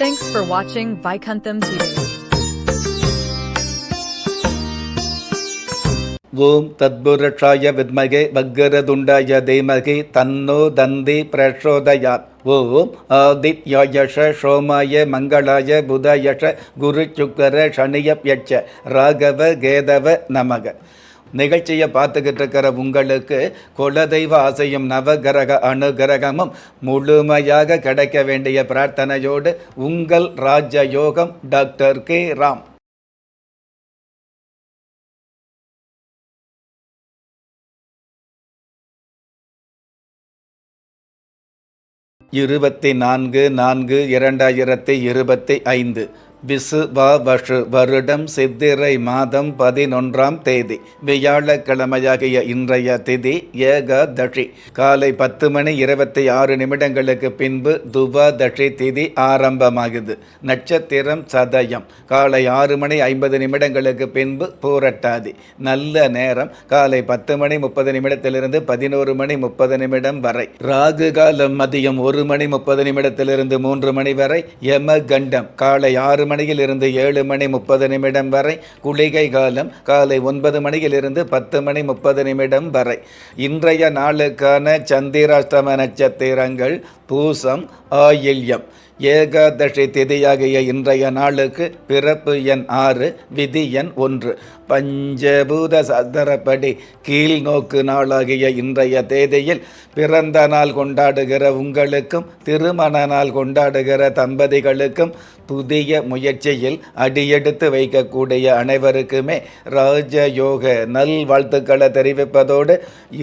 Thanks for watching Vaikuntham TV. ஓம் தத்புருஷாய வித்மகே வக்கரதுண்டாய தீமகி தன்னோ தந்தி பிரச்சோதயாத். ஓம் ஆதித்யாயஷ சோமாய மங்களாய புதயஷ குரு சுக்கர சனியப்யட்ச ராகவ கேதவ நமக. நிகழ்ச்சியை பார்த்துக்கிட்டு இருக்கிற உங்களுக்கு குலதெய்வ ஆசையும் நவகிரக அனுகிரகமும் முழுமையாக கிடைக்க வேண்டிய பிரார்த்தனையோடு உங்கள் ராஜயோகம் டாக்டர் கே ராம். 24/4/2025 விசுவாவஷு வருடம் சித்திரை மாதம் 11ஆம் தேதி வியாழக்கிழமையாகிய இன்றைய திதி ஏகாதசி. காலை 10:26 பின்பு துவாதசி திதி ஆரம்பமாகுது. நட்சத்திரம் சதயம். காலை 6:50 பின்பு பூரட்டாதி. நல்ல நேரம் காலை 10:30 11:30 வரை. ராகு காலம் மதியம் 1:30 3 வரை. யம கண்டம் காலை 6 மணியிலிருந்து 7:30 வரை. குளிகை காலம் காலை 9 மணியிலிருந்து 10:30 வரை. இன்றைய நாளுக்கான சந்திராஷ்டம நட்சத்திரங்கள் பூசம், ஆயில்யம். ஏகாதசி திதியாகிய இன்றைய நாளுக்கு பிறப்பு எண் 6, விதி எண் 1. பஞ்சபூத சாஸ்திரப்படி கீழ் நோக்கு நாளாகிய இன்றைய தேதியில் பிறந்த நாள் கொண்டாடுகிற உங்களுக்கும் திருமண நாள் கொண்டாடுகிற தம்பதிகளுக்கும் புதிய முயற்சியில் அடியெடுத்து வைக்கக்கூடிய அனைவருக்குமே ராஜயோக நல் வாழ்த்துக்களை தெரிவிப்பதோடு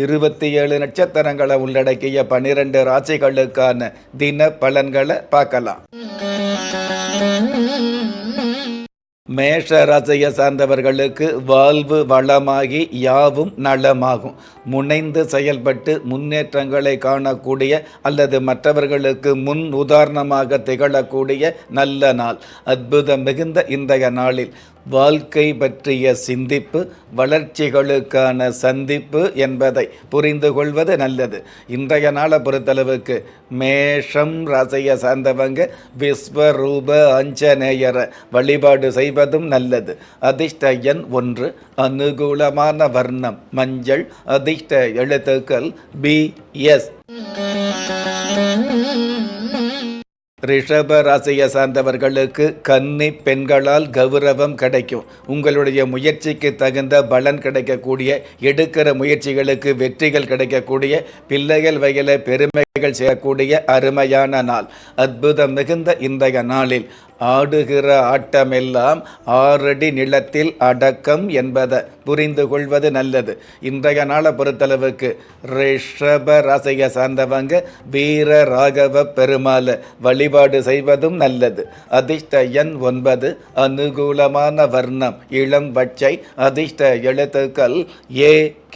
27 நட்சத்திரங்களை உள்ளடக்கிய 12 ராசிகளுக்கான தின பலன்களை பார்க்கலாம். மேஷ ராசியை சார்ந்தவர்களுக்கு வாழ்வு வளமாகி யாவும் நலமாகும். முனைந்து செயல்பட்டு முன்னேற்றங்களை காணக்கூடிய அல்லது மற்றவர்களுக்கு முன் உதாரணமாக திகழக்கூடிய நல்ல நாள். அற்புதம் மிகுந்த இன்றைய நாளில் வாழ்க்கை பற்றிய சிந்திப்பு, வளர்ச்சிகளுக்கான சந்திப்பு என்பதை புரிந்து கொள்வது நல்லது. இன்றைய நாளை பொறுத்தளவுக்கு மேஷம் ராசியை சார்ந்தவங்க விஸ்வரூப ஆஞ்சநேயரை வழிபாடு செய்வதும் நல்லது. அதிர்ஷ்ட எண் 1. அனுகூலமான வர்ணம் மஞ்சள். அதிர்ஷ்ட எழுத்துக்கள் BS. ரிஷப ராசியை சார்ந்தவர்களுக்கு கன்னி பெண்களால் கௌரவம் கிடைக்கும். உங்களுடைய முயற்சிக்கு தகுந்த பலன் கிடைக்கக்கூடிய, எடுக்கிற முயற்சிகளுக்கு வெற்றிகள் கிடைக்கக்கூடிய, பிள்ளைகள் வகையில் பெருமைகள் செய்யக்கூடிய அருமையான நாள். அற்புதம் மிகுந்த இன்றைய நாளில் ஆடுகிற ஆட்டமெல்லாம் 6 அடி நிலத்தில் அடக்கம் என்பதை புரிந்து கொள்வது நல்லது. இன்றைய நாளை பொறுத்தளவுக்கு ரிஷப ராசியை சார்ந்தவங்க வீர ராகவ பெருமாளை வழிபாடு செய்வதும் நல்லது. அதிர்ஷ்ட எண் 9. அனுகூலமான வர்ணம் இளம் பச்சை. அதிர்ஷ்ட எழுத்துக்கள் AQ.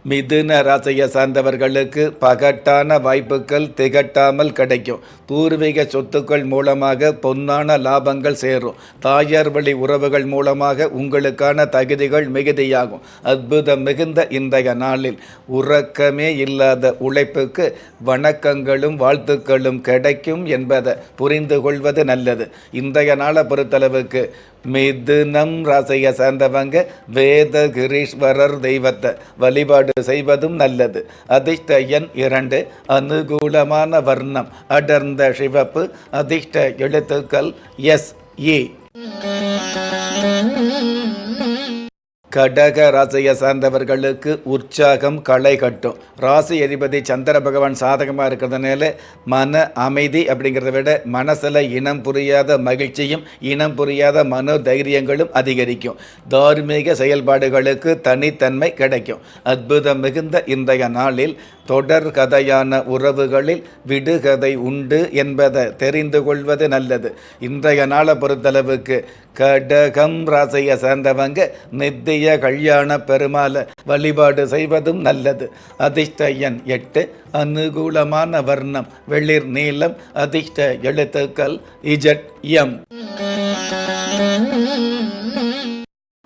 மிதுன ராசியை சார்ந்தவர்களுக்கு பகட்டான வாய்ப்புகள் திகட்டாமல் கிடைக்கும். பூர்வீக சொத்துக்கள் மூலமாக பொன்னான லாபங்கள் சேரும். தாயார் வழி உறவுகள் மூலமாக உங்களுக்கான தகுதிகள் மிகுதியாகும். அற்புதம் மிகுந்த இன்றைய நாளில் உறக்கமே இல்லாத உழைப்புக்கு வணக்கங்களும் வாழ்த்துக்களும் கிடைக்கும் என்பதை புரிந்து கொள்வது நல்லது. இன்றைய நாளை பொறுத்தளவுக்கு மிதுனம் ராசியை சார்ந்தவங்க வேதகிரீஸ்வரர் தெய்வத்தை வழிபாடு செய்வதும் நல்லது. அதிர்ஷ்ட எண் 2. அனுகூலமான வர்ணம் அடர்ந்த சிவப்பு. அதிர்ஷ்ட எழுத்துக்கள் SE. கடக ராசியை சார்ந்தவர்களுக்கு உற்சாகம் களை கட்டும். ராசி அதிபதி சந்திர பகவான் சாதகமாக இருக்கிறதுனால மன அமைதி அப்படிங்கிறத விட மனசில் இனம் புரியாத மகிழ்ச்சியும் இனம் புரியாத மனோ தைரியங்களும் அதிகரிக்கும். தார்மீக செயல்பாடுகளுக்கு தனித்தன்மை கிடைக்கும். அற்புதம் மிகுந்த இன்றைய நாளில் தொடர் கதையான உறவுகளில் விடுகதை உண்டு என்பதை தெரிந்து கொள்வது நல்லது. இன்றைய நாளை பொறுத்தளவுக்கு கடகம் ராசியை சேர்ந்தவங்க நித்திய கல்யாண பெருமாளை வழிபாடு செய்வதும் நல்லது. அதிர்ஷ்ட எண் 8. அனுகூலமான வர்ணம் வெளிர் நீலம். அதிர்ஷ்ட எழுத்துக்கள் ZM.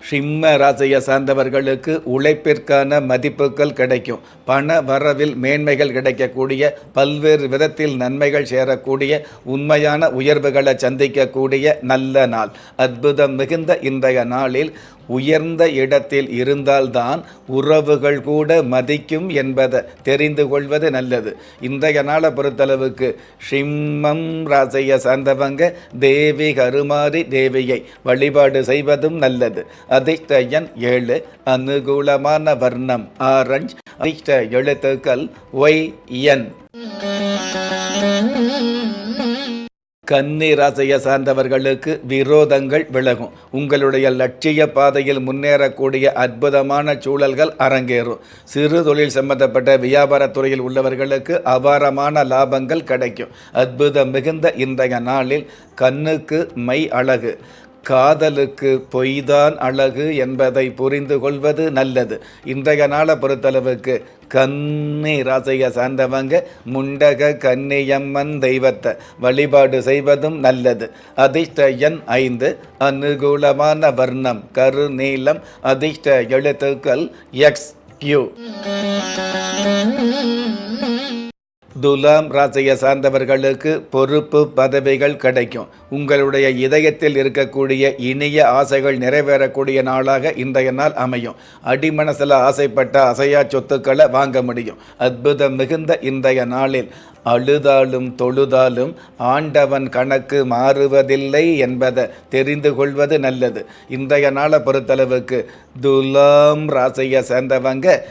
சிம்ம ராசியை சார்ந்தவர்களுக்கு உழைப்பிற்கான மதிப்புகள் கிடைக்கும். பண வரவில் மேன்மைகள் கிடைக்கக்கூடிய, பல்வேறு விதத்தில் நன்மைகள் சேரக்கூடிய, உண்மையான உயர்வுகளை சந்திக்கக்கூடிய நல்ல நாள். அற்புதம் மிகுந்த இன்றைய நாளில் உயர்ந்த இடத்தில் இருந்தால்தான் உறவுகள் கூட மதிக்கும் என்பதை தெரிந்து கொள்வது நல்லது. இன்றைய நாளை பொறுத்தளவுக்கு சிம்மம் ராசியை சார்ந்தவங்க தேவி கருமாரி தேவியை வழிபாடு செய்வதும் நல்லது. அதிர்ஷ்ட எண் 7, அனுகூலமான வர்ணம் ஆரஞ்சு, அதிர்ஷ்ட எழுத்துக்கள் YN. கன்னி ராசியை சார்ந்தவர்களுக்கு விரோதங்கள் விலகும். உங்களுடைய லட்சிய பாதையில் முன்னேறக்கூடிய அற்புதமான சூழல்கள் அரங்கேறும். சிறு தொழில் சம்பந்தப்பட்ட வியாபாரத்துறையில் உள்ளவர்களுக்கு அபாரமான லாபங்கள் கிடைக்கும். அற்புதம் மிகுந்த இன்றைய நாளில் கண்ணுக்கு மை அழகு, காதலுக்கு பொய்தான் அழகு என்பதை புரிந்து கொள்வது நல்லது. இன்றைய நாளை பொறுத்தளவுக்கு கன்னி ராசியை சார்ந்தவங்க முண்டக கன்னியம்மன் தெய்வத்தை வழிபாடு செய்வதும் நல்லது. அதிர்ஷ்ட எண் 5, அனுகூலமான வர்ணம் கருநீலம், அதிர்ஷ்ட எழுத்துக்கள் XQ. துலாம் ராசியை சார்ந்தவர்களுக்கு பொறுப்பு பதவிகள் கிடைக்கும். உங்களுடைய இதயத்தில் இருக்கக்கூடிய இனிய ஆசைகள் நிறைவேறக்கூடிய நாளாக இன்றைய நாள் அமையும். அடிமனசில் ஆசைப்பட்ட அசையா சொத்துக்களை வாங்க முடியும். அற்புதம் மிகுந்த இன்றைய நாளில் அழுதாலும் தொழுதாலும் ஆண்டவன் கணக்கு மாறுவதில்லை என்பதை தெரிந்து கொள்வது நல்லது. இன்றைய நாளை பொறுத்தளவுக்கு துலாம் ராசியை சேர்ந்தவங்க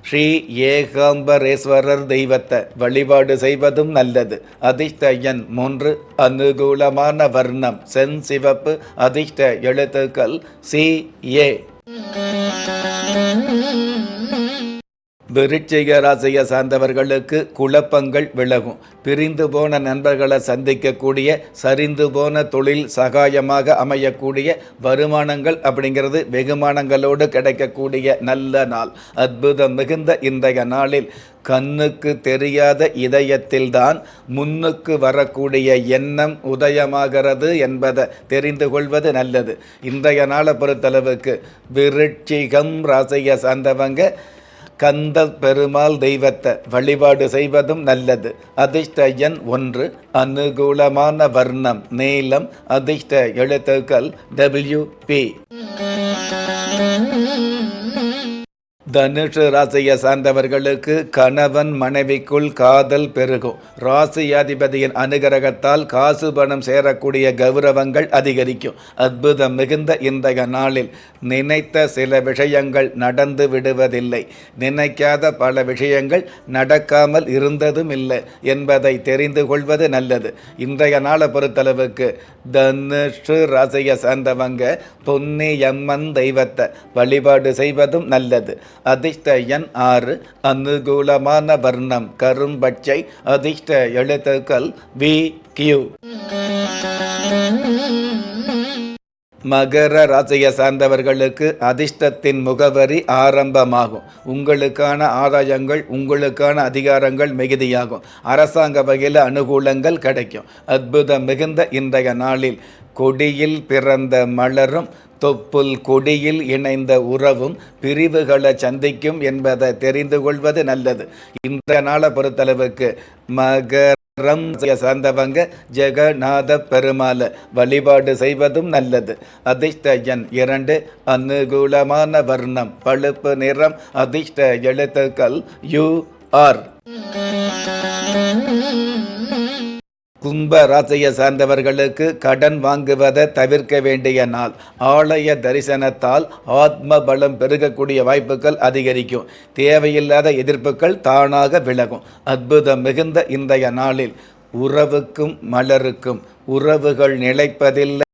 ஸ்ரீ ஏகாம்பரேஸ்வரர் தெய்வத்தை வழிபாடு செய்வதும் நல்லது. அதிர்ஷ்ட எண் 3, அனுகூலமான வர்ணம் செஞ்சிவப்பு, அதிர்ஷ்ட எழுத்துக்கள் CA. விருச்சிக ராசியை சார்ந்தவர்களுக்கு குழப்பங்கள் விலகும். பிரிந்து போன நண்பர்களை சந்திக்கக்கூடிய, சரிந்து போன தொழில் சகாயமாக அமையக்கூடிய, வருமானங்கள் அப்படிங்கிறது வெகுமானங்களோடு கிடைக்கக்கூடிய நல்ல நாள். அற்புதம் மிகுந்த இன்றைய நாளில் கண்ணுக்கு தெரியாத இதயத்தில்தான் முன்னுக்கு வரக்கூடிய எண்ணம் உதயமாகிறது என்பதை தெரிந்து கொள்வது நல்லது. இன்றைய நாளை பொறுத்தளவுக்கு விருச்சிகம் ராசியை சார்ந்தவங்க கந்த பெருமாள் தெய்வத்தை வழிபாடு செய்வதும் நல்லது. அதிர்ஷ்ட எண் 1, அனுகூலமான வர்ணம் நீலம், அதிர்ஷ்ட எழுத்துக்கள் WP. தனுஷு ராசியை சார்ந்தவர்களுக்கு கணவன் மனைவிக்குள் காதல் பெருகும். ராசியாதிபதியின் அனுகிரகத்தால் காசு பணம் சேரக்கூடிய கௌரவங்கள் அதிகரிக்கும். அற்புதம் மிகுந்த இன்றைய நாளில் நினைத்த சில விஷயங்கள் நடந்து விடுவதில்லை, நினைக்காத பல விஷயங்கள் நடக்காமல் இருந்ததும் இல்லை என்பதை தெரிந்து கொள்வது நல்லது. இன்றைய நாளை பொறுத்தளவுக்கு தனுஷு ராசியை சார்ந்தவங்க பொன்னியம்மன் தெய்வத்தை வழிபாடு செய்வதும் நல்லது. அதிர்ஷ்ட எண் 6, அனுகூலமான வர்ணம் கரும்பச்சை, அதிர்ஷ்ட எழுத்துக்கள் VQ. மகர ராசியை சார்ந்தவர்களுக்கு அதிர்ஷ்டத்தின் முகவரி ஆரம்பமாகும். உங்களுக்கான ஆதாயங்கள், உங்களுக்கான அதிகாரங்கள் மிகுதியாகும். அரசாங்க வகையில் அனுகூலங்கள் கிடைக்கும். அற்புதம் மிகுந்த இன்றைய நாளில் கொடியில் பிறந்த மலரும் தொப்புள் கொடியில் இணைந்த உறவும் பிரிவுகளை சந்திக்கும் என்பதை தெரிந்து கொள்வது நல்லது. இன்றைய நாளை பொறுத்தளவுக்கு மகரம் சார்ந்தவங்க ஜெகநாத பெருமாளை வழிபாடு செய்வதும் நல்லது. அதிர்ஷ்ட எண் 2, அனுகூலமான வர்ணம் பழுப்பு நிறம், அதிர்ஷ்ட எழுத்துக்கள் UR. கும்ப ராசியை சார்ந்தவர்களுக்கு கடன் வாங்குவதை தவிர்க்க வேண்டிய நாள். ஆலய தரிசனத்தால் ஆத்ம பலம் பெருகக்கூடிய வாய்ப்புகள் அதிகரிக்கும். தேவையில்லாத எதிர்ப்புகள் தானாக விலகும். அற்புதம் மிகுந்த இன்றைய நாளில் உறவுக்கும் மலருக்கும் உறவுகள் நிலைப்பதில்லை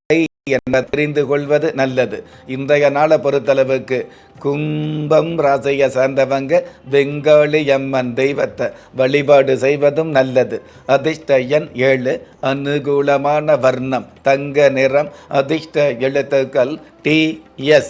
என தெரிந்து கொள்வது நல்லது. இன்றைய நாளை பொறுத்தளவுக்கு கும்பம் ராசியை சார்ந்தவங்க வெங்காளி அம்மன் தெய்வத்தை வழிபாடு செய்வதும் நல்லது. அதிர்ஷ்ட எண் 7, அனுகூலமான வர்ணம் தங்க நிறம், அதிர்ஷ்ட எழுத்துக்கள் TS.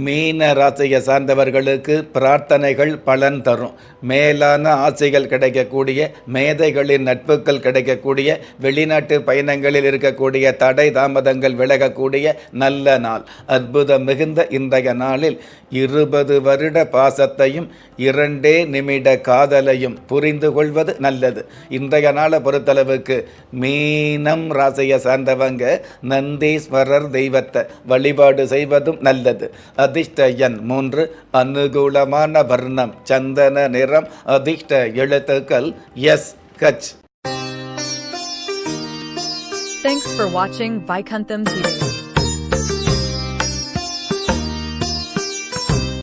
மீன ராசியை சார்ந்தவர்களுக்கு பிரார்த்தனைகள் பலன் தரும். மேலான ஆசைகள் கிடைக்கக்கூடிய, மேதைகளின் நட்புகள் கிடைக்கக்கூடிய, வெளிநாட்டு பயணங்களில் இருக்கக்கூடிய தடை தாமதங்கள் விலகக்கூடிய நல்ல நாள். அற்புதம் மிகுந்த இன்றைய நாளில் 20 வருட பாசத்தையும் 2 நிமிட காதலையும் புரிந்து கொள்வது நல்லது. இன்றைய நாளை பொறுத்தளவுக்கு மீனம் ராசியை சார்ந்தவங்க நந்தீஸ்வரர் தெய்வத்தை வழிபாடு செய்வதும் நல்லது. அதிர்ஷ்ட எண் 3, அனுகூலமான வர்ணம் சந்தன நிறம், அதிர்ஷ்ட எழுத்துக்கள் S, Kutch. Thanks for watching Vaikantham TV.